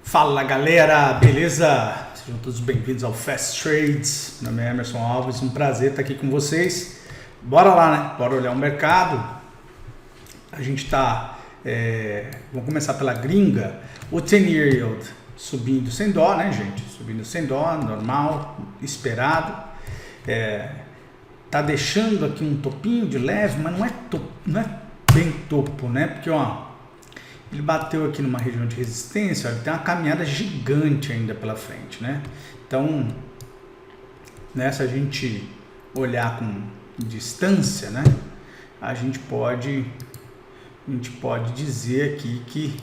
Fala galera, beleza? Sejam todos bem-vindos ao Fast Trades. Meu nome é Emerson Alves, um prazer estar aqui com vocês. Bora lá, né? Bora olhar o mercado. A gente tá, vamos começar pela gringa. O 10-year yield subindo sem dó, né, gente? Subindo sem dó, normal, esperado. Tá deixando aqui um topinho de leve, mas não é bem topo, né? Porque, ó, ele bateu aqui numa região de resistência, ele tem uma caminhada gigante ainda pela frente, né? Então, se a gente olhar com distância, né? A gente pode dizer aqui que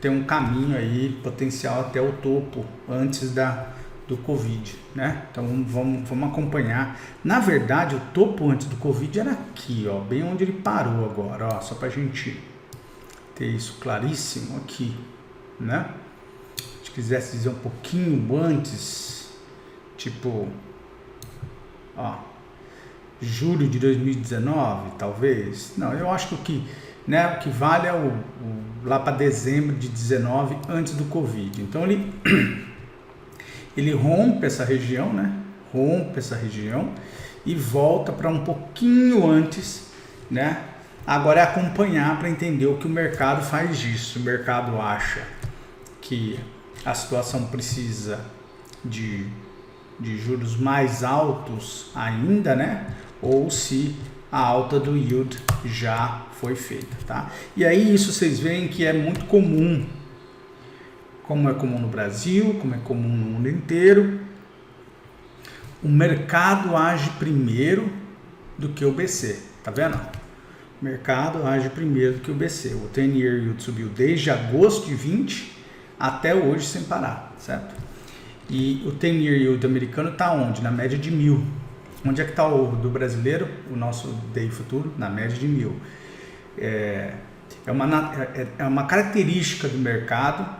tem um caminho aí potencial até o topo antes do Covid, né? Então vamos acompanhar. Na verdade, o topo antes do Covid era aqui, ó, bem onde ele parou agora, ó, só pra gente ter isso claríssimo aqui, né? Se a gente quisesse dizer um pouquinho antes, tipo, ó, julho de 2019, talvez. Não, eu acho que o que vale é lá para dezembro de 19, antes do Covid. Então ele rompe essa região, né? Rompe essa região e volta para um pouquinho antes, né? Agora é acompanhar para entender o que o mercado faz disso. O mercado acha que a situação precisa de juros mais altos ainda, né? Ou se a alta do yield já foi feita, tá? E aí isso vocês veem que é muito comum, como é comum no Brasil, como é comum no mundo inteiro. O mercado age primeiro do que o BC, tá vendo? O mercado age primeiro do que o BC. O 10-year yield subiu desde agosto de 20 até hoje sem parar, certo? E o 10-year yield americano está onde? Na média de 1.000. Onde é que está o do brasileiro? O nosso DI futuro? Na média de 1.000. É uma característica do mercado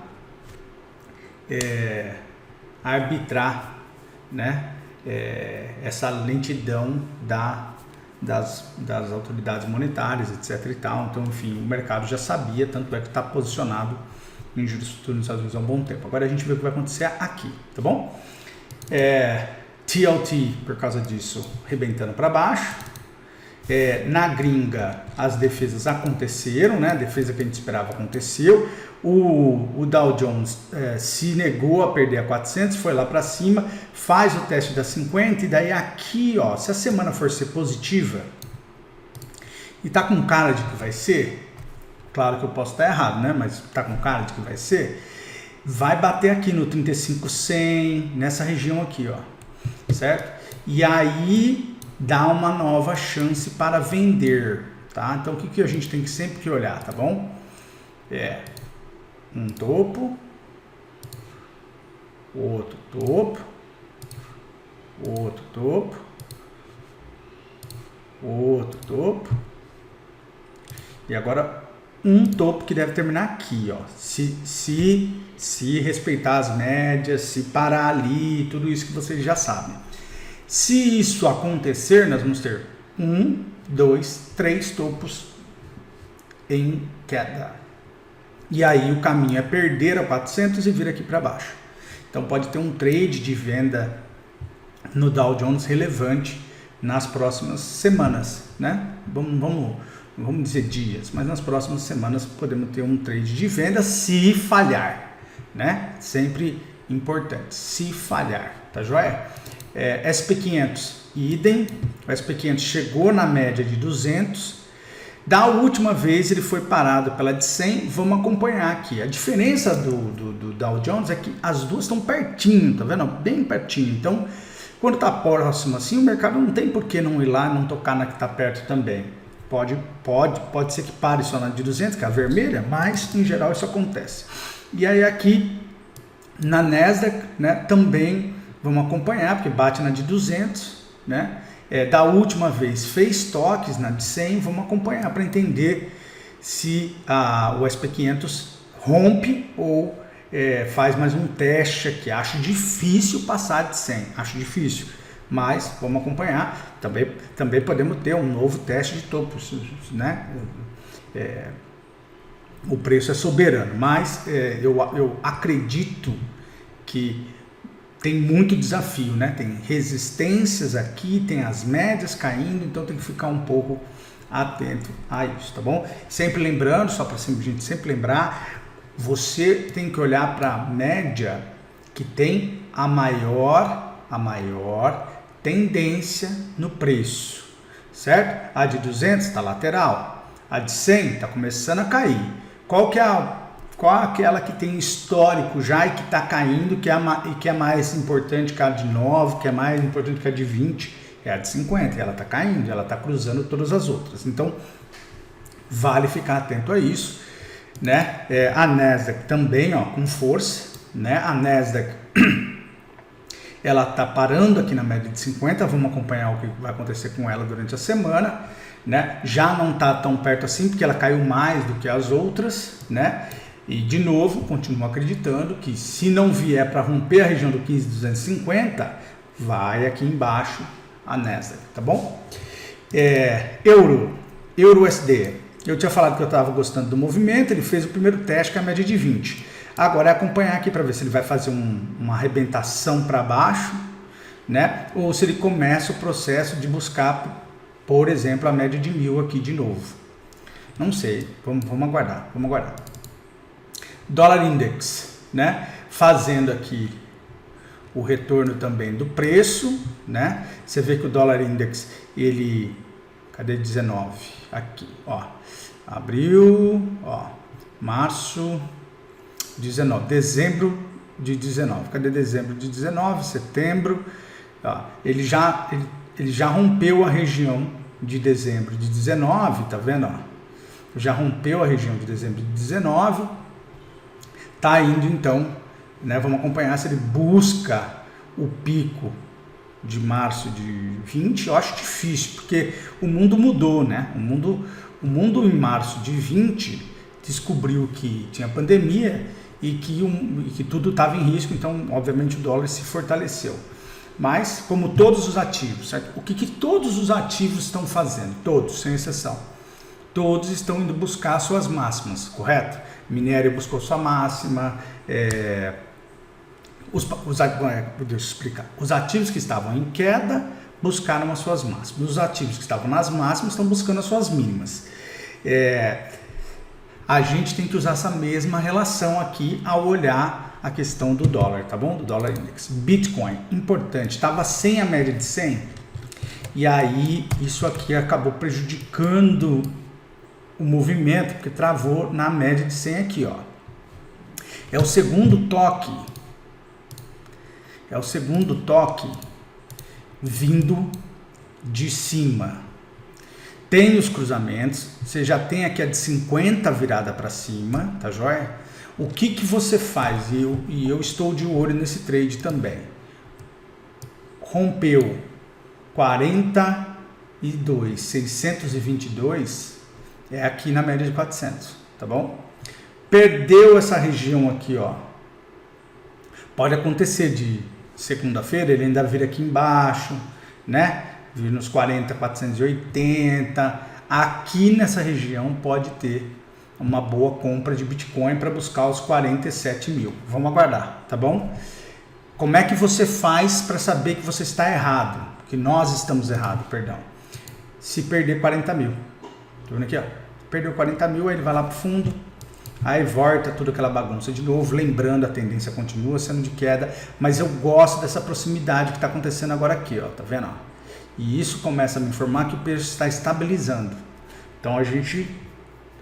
arbitrar, né? Essa lentidão das autoridades monetárias, etc. e tal. Então, enfim, o mercado já sabia, tanto é que está posicionado em juros futuros nos Estados Unidos há um bom tempo. Agora a gente vê o que vai acontecer aqui, tá bom? TLT, por causa disso, arrebentando para baixo. Na gringa, as defesas aconteceram, né? A defesa que a gente esperava aconteceu. O Dow Jones se negou a perder a 400, foi lá para cima, faz o teste da 50 e daí aqui, ó, se a semana for ser positiva e tá com cara de que vai ser, claro que eu posso estar errado, né? Mas tá com cara de que vai bater aqui no 35,100, nessa região aqui, ó, certo? E aí dá uma nova chance para vender, tá? Então o que a gente tem que sempre olhar, tá bom? Um topo, outro topo, outro topo, outro topo, e agora um topo que deve terminar aqui, ó. Se respeitar as médias, se parar ali, tudo isso que vocês já sabem. Se isso acontecer, nós vamos ter 1, 2, 3 topos em queda. E aí o caminho é perder a 400 e vir aqui para baixo. Então pode ter um trade de venda no Dow Jones relevante nas próximas semanas, né? Vamos dizer dias, mas nas próximas semanas podemos ter um trade de venda se falhar, né? Sempre importante, se falhar, tá joia? SP500, idem. O SP500 chegou na média de 200. Da última vez ele foi parado pela de 100, vamos acompanhar aqui. A diferença do Dow Jones é que as duas estão pertinho, tá vendo? Bem pertinho. Então, quando está próximo assim, o mercado não tem por que não ir lá e não tocar na que está perto também. Pode ser que pare só na de 200, que é a vermelha, mas em geral isso acontece. E aí aqui na Nasdaq, né, também vamos acompanhar, porque bate na de 200, né? Da última vez fez toques na de 100, vamos acompanhar para entender se o SP500 rompe ou faz mais um teste aqui. Acho difícil passar de 100, acho difícil, mas vamos acompanhar. Também podemos ter um novo teste de topos, né? o preço é soberano, mas eu acredito que tem muito desafio, né? Tem resistências aqui, tem as médias caindo, então tem que ficar um pouco atento a isso, tá bom? Sempre lembrando, só para a gente sempre lembrar, você tem que olhar para a média que tem a maior tendência no preço, certo? A de 200 está lateral, a de 100 está começando a cair. Qual é aquela que tem histórico já e que está caindo, que é mais importante que a de 9, que é mais importante que a de 20? É a de 50, ela está caindo, ela está cruzando todas as outras. Então, vale ficar atento a isso, né? A Nasdaq também, ó, com força, né? A Nasdaq, ela está parando aqui na média de 50, vamos acompanhar o que vai acontecer com ela durante a semana, né? Já não está tão perto assim, porque ela caiu mais do que as outras, né? E, de novo, continuo acreditando que se não vier para romper a região do 15.250, vai aqui embaixo a Nasdaq, tá bom? Euro USD. Eu tinha falado que eu estava gostando do movimento, ele fez o primeiro teste, que é a média de 20. Agora é acompanhar aqui para ver se ele vai fazer uma arrebentação para baixo, né? Ou se ele começa o processo de buscar, por exemplo, a média de 1000 aqui de novo. Não sei, vamos aguardar, Dólar Index, né? Fazendo aqui o retorno também do preço, né? Você vê que o dólar index, ele, cadê 19? Aqui, ó, abril, ó, março, 19, dezembro de 19, cadê dezembro de 19, setembro, ó, ele já rompeu a região de dezembro de 19, tá vendo, ó? Já rompeu a região de dezembro de 19, tá indo então, né, vamos acompanhar se ele busca o pico de março de 20. Eu acho difícil, porque o mundo mudou, né? O mundo em março de 20 descobriu que tinha pandemia e que tudo estava em risco, então obviamente o dólar se fortaleceu. Mas, como todos os ativos, certo? O que todos os ativos estão fazendo? Todos, sem exceção. Todos estão indo buscar suas máximas, correto? Minério buscou sua máxima, deixa eu explicar. Os ativos que estavam em queda buscaram as suas máximas. Os ativos que estavam nas máximas estão buscando as suas mínimas. A gente tem que usar essa mesma relação aqui ao olhar a questão do dólar, tá bom? Do dólar index. Bitcoin, importante, estava sem a média de 100 e aí isso aqui acabou prejudicando o movimento, porque travou na média de 100 aqui, ó. É o segundo toque vindo de cima. Tem os cruzamentos, você já tem aqui a de 50 virada para cima, tá joia? O que você faz? E eu estou de olho nesse trade também. Rompeu 42.622, é aqui na média de 400, tá bom? Perdeu essa região aqui, ó. Pode acontecer de segunda-feira, ele ainda vir aqui embaixo, né? Vir nos 40.480. Aqui nessa região pode ter uma boa compra de Bitcoin para buscar os 47 mil. Vamos aguardar, tá bom? Como é que você faz para saber que você está errado? Que nós estamos errados, perdão. Se perder 40 mil. Tá vendo aqui, ó? Perdeu 40 mil, aí ele vai lá pro fundo, aí volta tudo aquela bagunça de novo, lembrando, a tendência continua sendo de queda, mas eu gosto dessa proximidade que está acontecendo agora aqui, ó, tá vendo? E isso começa a me informar que o preço está estabilizando. Então a gente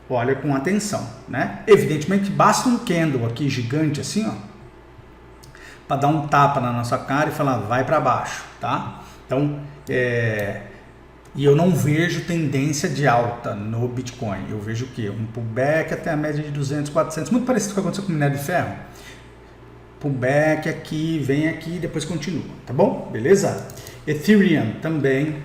olha com atenção, né? Evidentemente basta um candle aqui gigante assim, ó, para dar um tapa na nossa cara e falar, vai para baixo, tá? Então, e eu não vejo tendência de alta no Bitcoin. Eu vejo o quê? Um pullback até a média de 200, 400. Muito parecido com o que aconteceu com o minério de ferro. Pullback aqui, vem aqui e depois continua. Tá bom? Beleza? Ethereum também,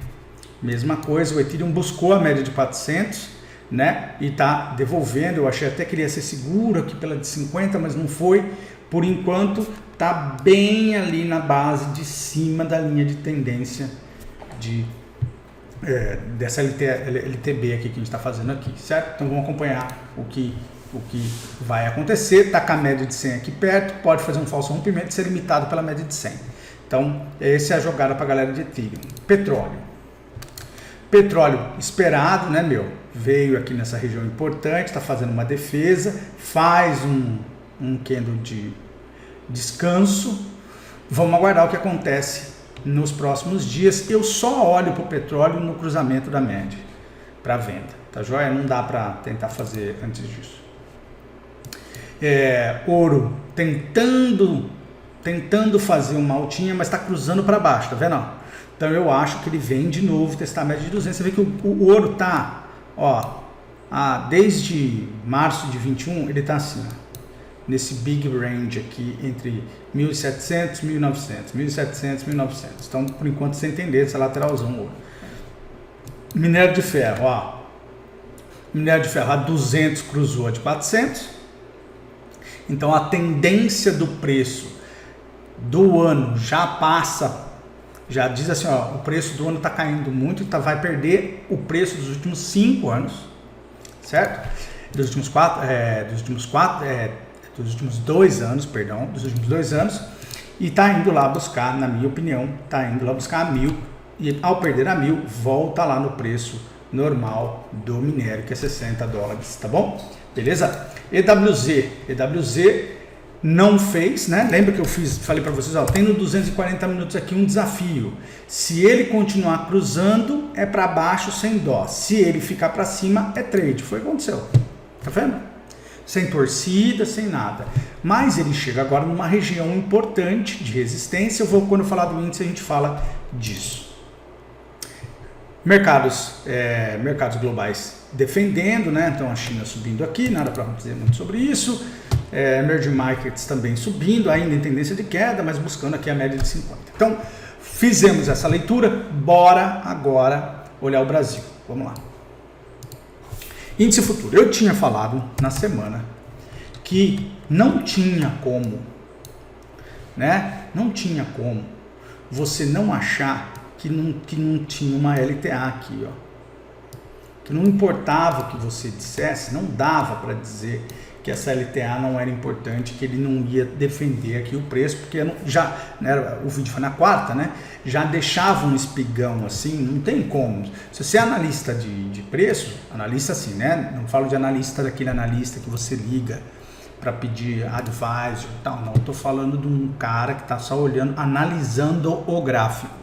mesma coisa. O Ethereum buscou a média de 400, né? E tá devolvendo. Eu achei até que ele ia ser seguro aqui pela de 50, mas não foi. Por enquanto, tá bem ali na base de cima da linha de tendência dessa LTB aqui que a gente está fazendo aqui, certo? Então vamos acompanhar o que o que vai acontecer, está com a média de 100 aqui perto, pode fazer um falso rompimento e ser limitado pela média de 100. Então, essa é a jogada para a galera de Ethereum. Petróleo esperado, né, veio aqui nessa região importante, está fazendo uma defesa, faz um candle de descanso. Vamos aguardar o que acontece nos próximos dias. Eu só olho para o petróleo no cruzamento da média para venda, tá joia? Não dá para tentar fazer antes disso. Ouro tentando fazer uma altinha, mas está cruzando para baixo, tá vendo? Então eu acho que ele vem de novo testar a média de 200. Você vê que o ouro tá, desde março de 21, ele tá assim, nesse big range aqui entre 1.700 e 1.900, 1.700 e 1.900. Então, por enquanto, sem tendência lateralzão ouro. Minério de ferro, minério de ferro a 200 cruzou a de 400. Então, a tendência do preço do ano já diz assim, o preço do ano está caindo muito, vai perder o preço dos últimos 5 anos, certo? Dos últimos 2 anos, e está indo lá buscar, na minha opinião, a 1.000, e ao perder a 1.000, volta lá no preço normal do minério, que é $60, tá bom? Beleza? EWZ não fez, né? Lembra que eu falei para vocês, tem no 240 minutos aqui um desafio. Se ele continuar cruzando, é para baixo sem dó. Se ele ficar para cima, é trade. Foi o que aconteceu. Tá vendo? Sem torcida, sem nada. Mas ele chega agora numa região importante de resistência. Quando eu falar do índice, a gente fala disso. Mercados globais defendendo, né? Então a China subindo aqui, nada para dizer muito sobre isso. Emerging markets também subindo, ainda em tendência de queda, mas buscando aqui a média de 50. Então, fizemos essa leitura, bora agora olhar o Brasil. Vamos lá. Índice futuro. Eu tinha falado na semana que não tinha como, né? Não tinha como você não achar que não tinha uma LTA aqui, que não importava o que você dissesse, não dava para dizer que essa LTA não era importante, que ele não ia defender aqui o preço, porque o vídeo foi na quarta, né? Já deixava um espigão assim, não tem como. Se você é analista de preço, analista assim, né? Não falo de analista daquele analista que você liga para pedir advisor e tal, não. Eu tô falando de um cara que tá só olhando, analisando o gráfico,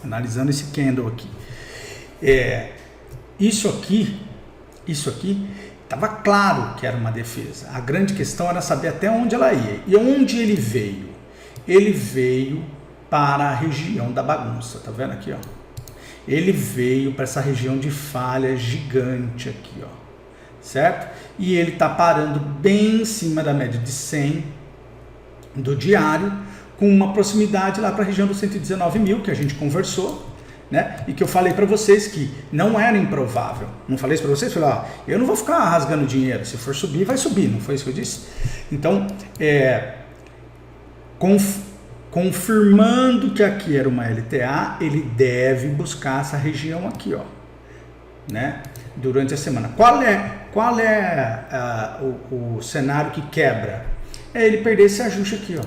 analisando esse candle aqui. Isso aqui estava claro que era uma defesa. A grande questão era saber até onde ela ia. E onde ele veio? Ele veio para a região da bagunça. Tá vendo aqui, Ele veio para essa região de falha gigante aqui, certo? E ele está parando bem em cima da média de 100 do diário, com uma proximidade lá para a região dos 119.000 que a gente conversou, né? E que eu falei para vocês que não era improvável. Não falei isso para vocês? Falei, eu não vou ficar rasgando dinheiro. Se for subir, vai subir. Não foi isso que eu disse? Então, confirmando que aqui era uma LTA, ele deve buscar essa região aqui, né? Durante a semana. Qual é o cenário que quebra? É ele perder esse ajuste aqui,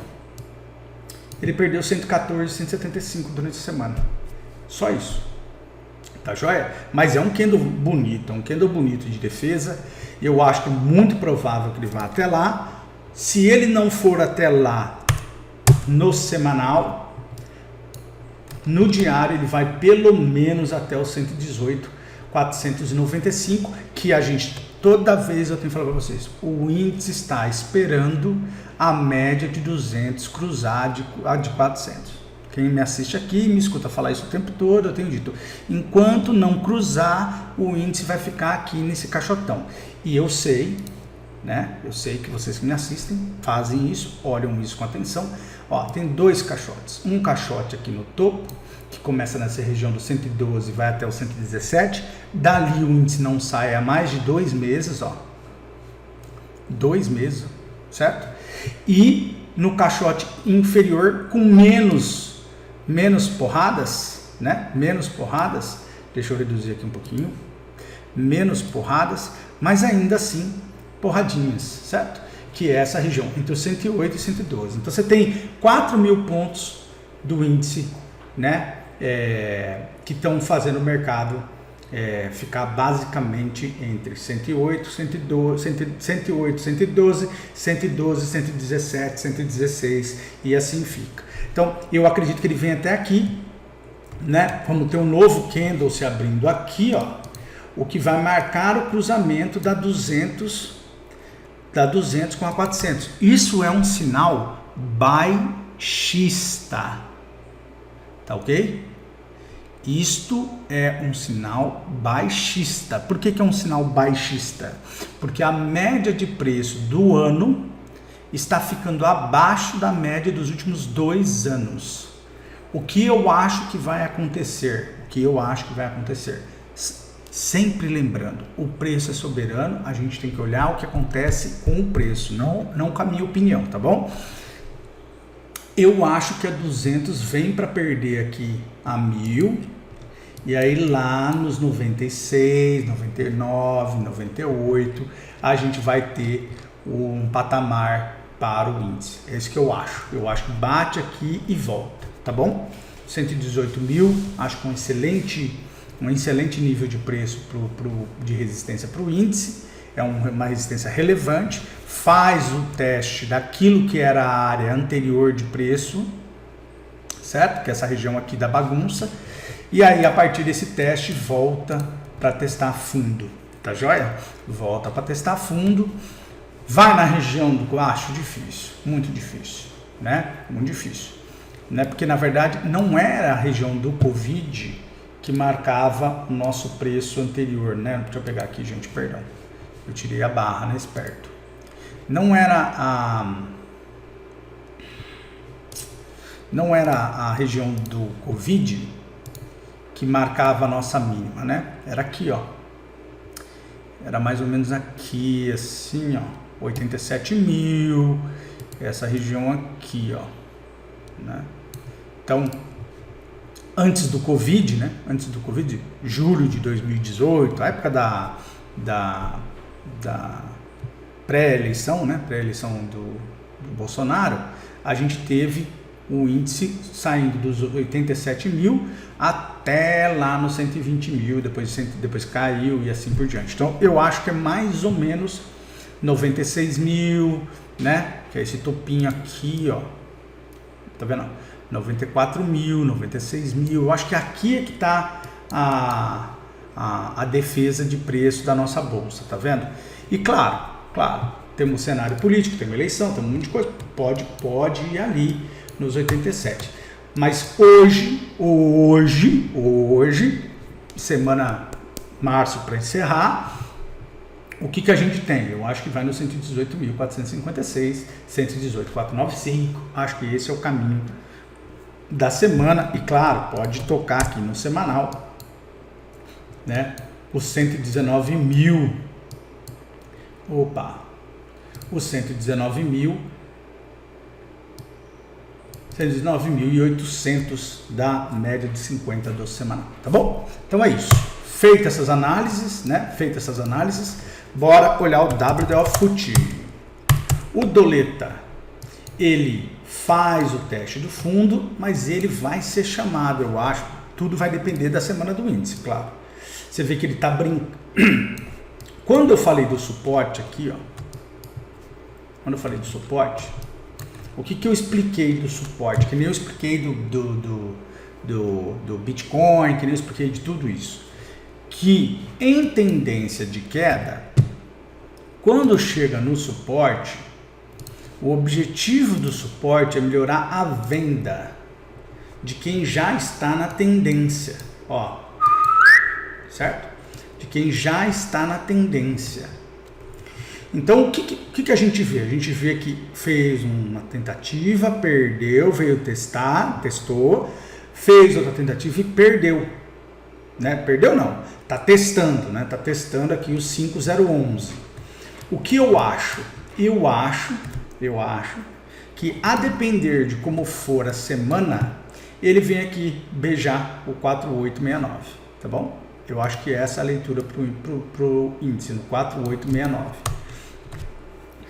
Ele perdeu 114, 175 durante a semana. Só isso, tá joia? Mas é um candle bonito, de defesa. Eu acho que é muito provável que ele vá até lá. Se ele não for até lá no semanal, no diário ele vai pelo menos até o 118.495, que a gente, toda vez eu tenho que falar para vocês, o índice está esperando a média de 200 cruzar a de 400. Quem me assiste aqui me escuta falar isso o tempo todo, eu tenho dito, enquanto não cruzar, o índice vai ficar aqui nesse caixotão. E eu sei, né? Eu sei que vocês que me assistem fazem isso, olham isso com atenção. Tem 2 caixotes. Um caixote aqui no topo, que começa nessa região do 112 e vai até o 117. Dali o índice não sai há mais de 2 meses, 2 meses, certo? E no caixote inferior com menos porradas, né? Menos porradas, deixa eu reduzir aqui um pouquinho, menos porradas, mas ainda assim porradinhas, certo? Que é essa região, entre os 108 e 112. Então você tem 4.000 pontos do índice, né? Que estão fazendo o mercado ficar basicamente entre 108, 112, 112, 117, 116 e assim fica. Então eu acredito que ele vem até aqui, né? Vamos ter um novo candle se abrindo aqui, ó, o que vai marcar o cruzamento da 200 com a 400. Isso é um sinal baixista, tá ok? Isto é um sinal baixista. Por que é um sinal baixista? Porque a média de preço do ano está ficando abaixo da média dos últimos 2 anos. O que eu acho que vai acontecer? Sempre lembrando, o preço é soberano, a gente tem que olhar o que acontece com o preço, não com a minha opinião, tá bom? Eu acho que a 200 vem para perder aqui a 1.000, e aí lá nos 96, 99, 98, a gente vai ter um patamar para o índice. É isso que eu acho. Eu acho que bate aqui e volta, tá bom? 118.000, acho que um excelente nível de preço de resistência para o índice. É uma resistência relevante, faz o teste daquilo que era a área anterior de preço, certo? Que é essa região aqui da bagunça, e aí a partir desse teste volta para testar fundo, tá joia? Volta para testar fundo, vai na região do, acho difícil, muito difícil, né? Muito difícil, né? Porque na verdade não era a região do Covid que marcava o nosso preço anterior, né? Deixa eu pegar aqui, gente, perdão. Eu tirei a barra, né, esperto. Não era a região do Covid que marcava a nossa mínima, né? Era aqui, ó. Era mais ou menos aqui, assim, ó. 87.000, essa região aqui, ó. Né? Então, antes do Covid, né? Antes do Covid, julho de 2018, a época da pré-eleição, né? Pré-eleição do Bolsonaro, a gente teve o índice saindo dos 87.000 até lá nos 120.000, depois caiu e assim por diante. Então eu acho que é mais ou menos 96.000, né? Que é esse topinho aqui, ó. Tá vendo? 94.000, 96.000. Eu acho que aqui é que tá a defesa de preço da nossa bolsa, tá vendo? E claro, temos cenário político, temos eleição, temos um monte de coisa, pode ir ali nos 87. Mas hoje, semana março para encerrar, o que a gente tem? Eu acho que vai no 118.456, 118.495, acho que esse é o caminho da semana. E claro, pode tocar aqui no semanal, né? Os 119.000, os 119.800 da média de 50 do semanal, tá bom? Então é isso. Feitas essas análises, né? Bora olhar o WDO FUT. O Doleta, ele faz o teste do fundo, mas ele vai ser chamado, eu acho. Tudo vai depender da semana do índice, claro. Você vê que ele tá brincando. Quando eu falei do suporte aqui, ó. O que eu expliquei do suporte? Que nem eu expliquei do Bitcoin, que nem eu expliquei de tudo isso. Que em tendência de queda, quando chega no suporte, o objetivo do suporte é melhorar a venda de quem já está na tendência. Ó, certo? De quem já está na tendência. Então, o que a gente vê? A gente vê que fez uma tentativa, perdeu, veio testou, fez outra tentativa e perdeu. Né? Perdeu não, está testando, né? Está testando aqui os 5011. O que eu acho? Eu acho que a depender de como for a semana, ele vem aqui beijar o 4869, tá bom? Eu acho que essa é a leitura pro índice, no 4869.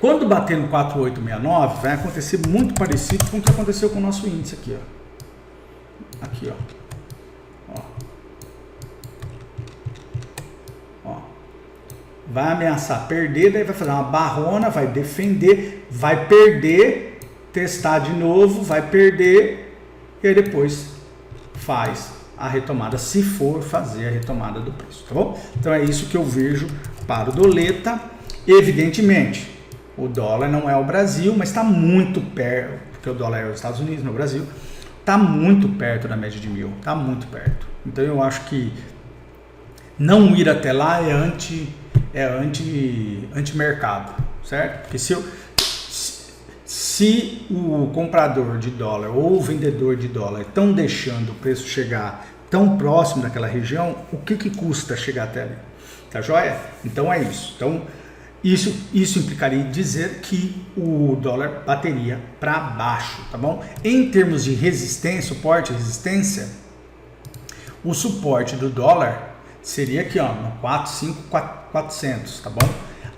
Quando bater no 4.869, vai acontecer muito parecido com o que aconteceu com o nosso índice aqui, ó. Aqui, ó. Ó. Vai ameaçar perder, daí vai fazer uma barrona, vai defender, vai perder, testar de novo, vai perder, e aí depois faz a retomada, se for fazer a retomada do preço, tá bom? Então é isso que eu vejo para o Doleta. Evidentemente, o dólar não é o Brasil, mas está muito perto, porque o dólar é os Estados Unidos, no Brasil, está muito perto da média de 1.000, está muito perto. Então eu acho que não ir até lá é anti-mercado, certo? Porque se o comprador de dólar ou o vendedor de dólar estão deixando o preço chegar tão próximo daquela região, o que custa chegar até ali? Tá joia? Então é isso. Então isso implicaria em dizer que o dólar bateria para baixo, tá bom? Em termos de resistência, suporte e resistência, o suporte do dólar seria aqui, ó, no 4.500, tá bom?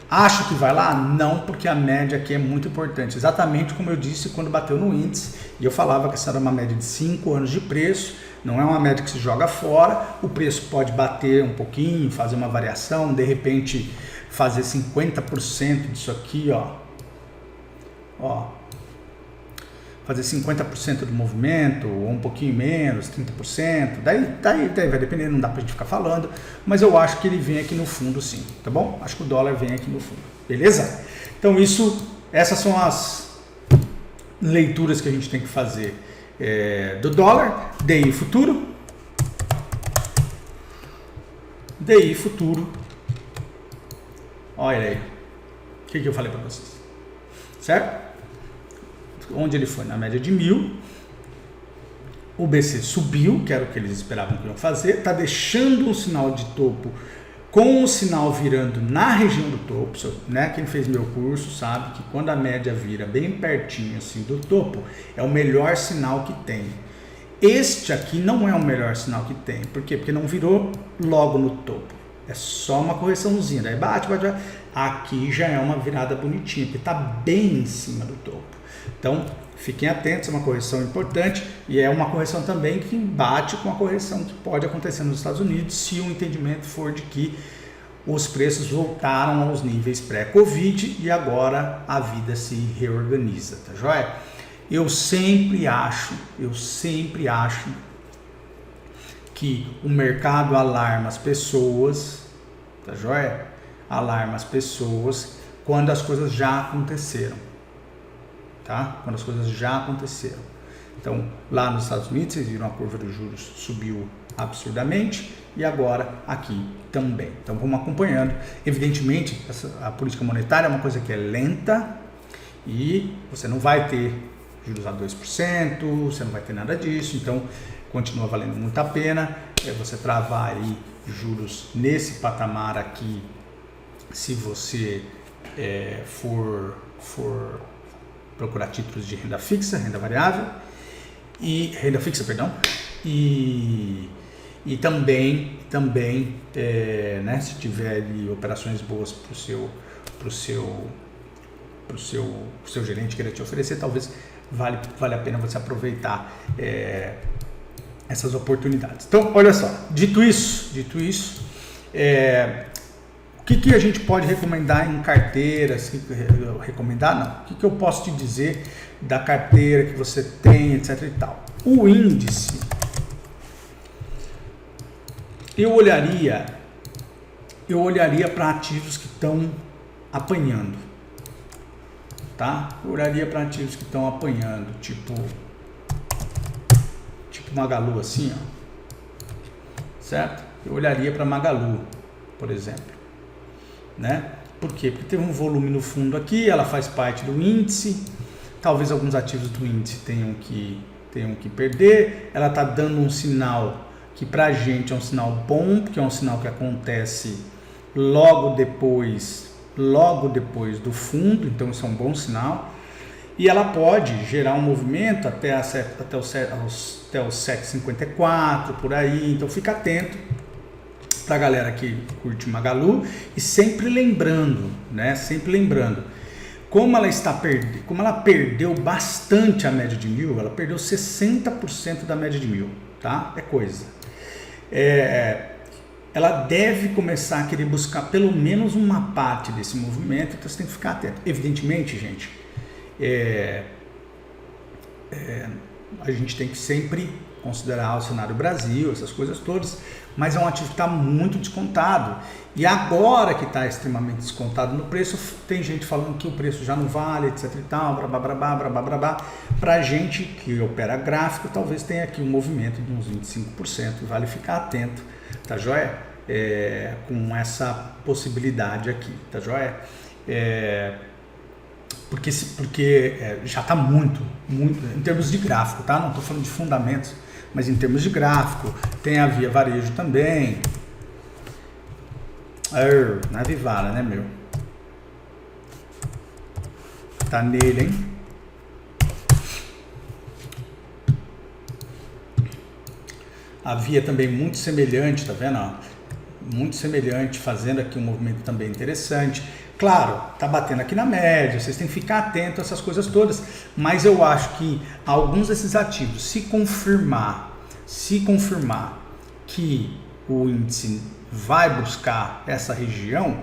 Acho que vai lá? Não, porque a média aqui é muito importante. Exatamente como eu disse quando bateu no índice, e eu falava que essa era uma média de 5 anos de preço, não é uma média que se joga fora, o preço pode bater um pouquinho, fazer uma variação, de repente fazer 50% disso aqui, ó, fazer 50% do movimento, ou um pouquinho menos, 30%, daí vai depender, não dá pra gente ficar falando, mas eu acho que ele vem aqui no fundo sim, tá bom? Acho que o dólar vem aqui no fundo, beleza? Então essas são as leituras que a gente tem que fazer do dólar. DI futuro, olha aí, o que eu falei para vocês, certo? Onde ele foi na média de 1.000, o BC subiu, que era o que eles esperavam que iam fazer, está deixando um sinal de topo com o sinal virando na região do topo, né? Quem fez meu curso sabe que quando a média vira bem pertinho assim do topo, é o melhor sinal que tem. Este aqui não é o melhor sinal que tem, por quê? Porque não virou logo no topo, é só uma correçãozinha, daí bate, aqui já é uma virada bonitinha, porque está bem em cima do topo. Então, fiquem atentos, é uma correção importante e é uma correção também que bate com a correção que pode acontecer nos Estados Unidos se o entendimento for de que os preços voltaram aos níveis pré-Covid e agora a vida se reorganiza, tá joia? Eu sempre acho que o mercado alarma as pessoas, tá joia? Alarma as pessoas quando as coisas já aconteceram. Tá? Quando as coisas já aconteceram. Então, lá nos Estados Unidos, vocês viram a curva dos juros subiu absurdamente e agora aqui também. Então, vamos acompanhando. Evidentemente, a política monetária é uma coisa que é lenta e você não vai ter juros a 2%, você não vai ter nada disso. Então, continua valendo muito a pena você travar aí juros nesse patamar aqui, se você for procurar títulos de renda fixa, renda variável e renda fixa, perdão, e também né, se tiver ali operações boas para o seu gerente querer te oferecer, talvez vale a pena você aproveitar essas oportunidades. Então, olha só, dito isso, o que a gente pode recomendar em carteiras? Recomendar não. O que eu posso te dizer da carteira que você tem, etc e tal? O índice, eu olharia para ativos que estão apanhando, tá? Eu olharia para ativos que estão apanhando, tipo Magalu assim, ó, certo? Eu olharia para Magalu, por exemplo. Né? Por quê? Porque teve um volume no fundo aqui, ela faz parte do índice, talvez alguns ativos do índice tenham que perder, ela está dando um sinal que para a gente é um sinal bom, porque é um sinal que acontece logo depois do fundo, então isso é um bom sinal, e ela pode gerar um movimento até os 7,54 por aí, então fica atento para a galera que curte Magalu e sempre lembrando, como ela perdeu bastante a média de 1.000, ela perdeu 60% da média de 1.000, tá? É coisa. Ela deve começar a querer buscar pelo menos uma parte desse movimento, então você tem que ficar atento. Evidentemente, gente, a gente tem que sempre considerar o cenário Brasil, essas coisas todas, mas é um ativo que está muito descontado. E agora que está extremamente descontado no preço, tem gente falando que o preço já não vale, etc e tal, Para gente que opera gráfico, talvez tenha aqui um movimento de uns 25%, vale ficar atento, tá joia? Com essa possibilidade aqui, tá joia? Porque já está muito, em termos de gráfico, tá? Não estou falando de fundamentos, mas em termos de gráfico, tem a Via Varejo também. Na Vivara, né, meu? Tá nele, hein? A Via também muito semelhante, tá vendo? Ó? Muito semelhante, fazendo aqui um movimento também interessante. Claro, tá batendo aqui na média, vocês têm que ficar atentos a essas coisas todas, mas eu acho que alguns desses ativos, se confirmar que o índice vai buscar essa região,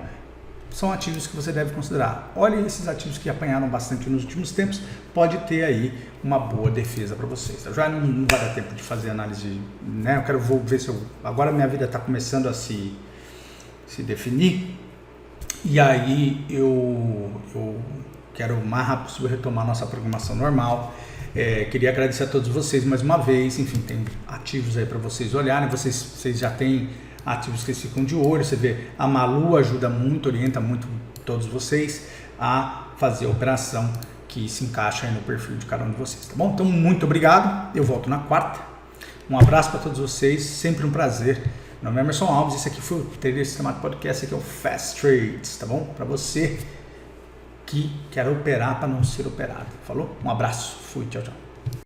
são ativos que você deve considerar. Olha esses ativos que apanharam bastante nos últimos tempos, pode ter aí uma boa defesa para vocês. Já não vai dar tempo de fazer análise, né? Vou ver se agora minha vida está começando a se definir, e aí eu quero o mais rápido possível retomar nossa programação normal. Queria agradecer a todos vocês mais uma vez. Enfim, tem ativos aí para vocês olharem. Vocês já têm ativos que vocês ficam de olho. Você vê, a Malu ajuda muito, orienta muito todos vocês a fazer a operação que se encaixa aí no perfil de cada um de vocês, tá bom? Então, muito obrigado. Eu volto na quarta. Um abraço para todos vocês. Sempre um prazer. Meu nome é Emerson Alves. Esse aqui foi o Trader Sistemático Podcast. Esse aqui é o Fast Trades, tá bom? Para você que quer operar para não ser operado. Falou? Um abraço. Fui. Tchau, tchau.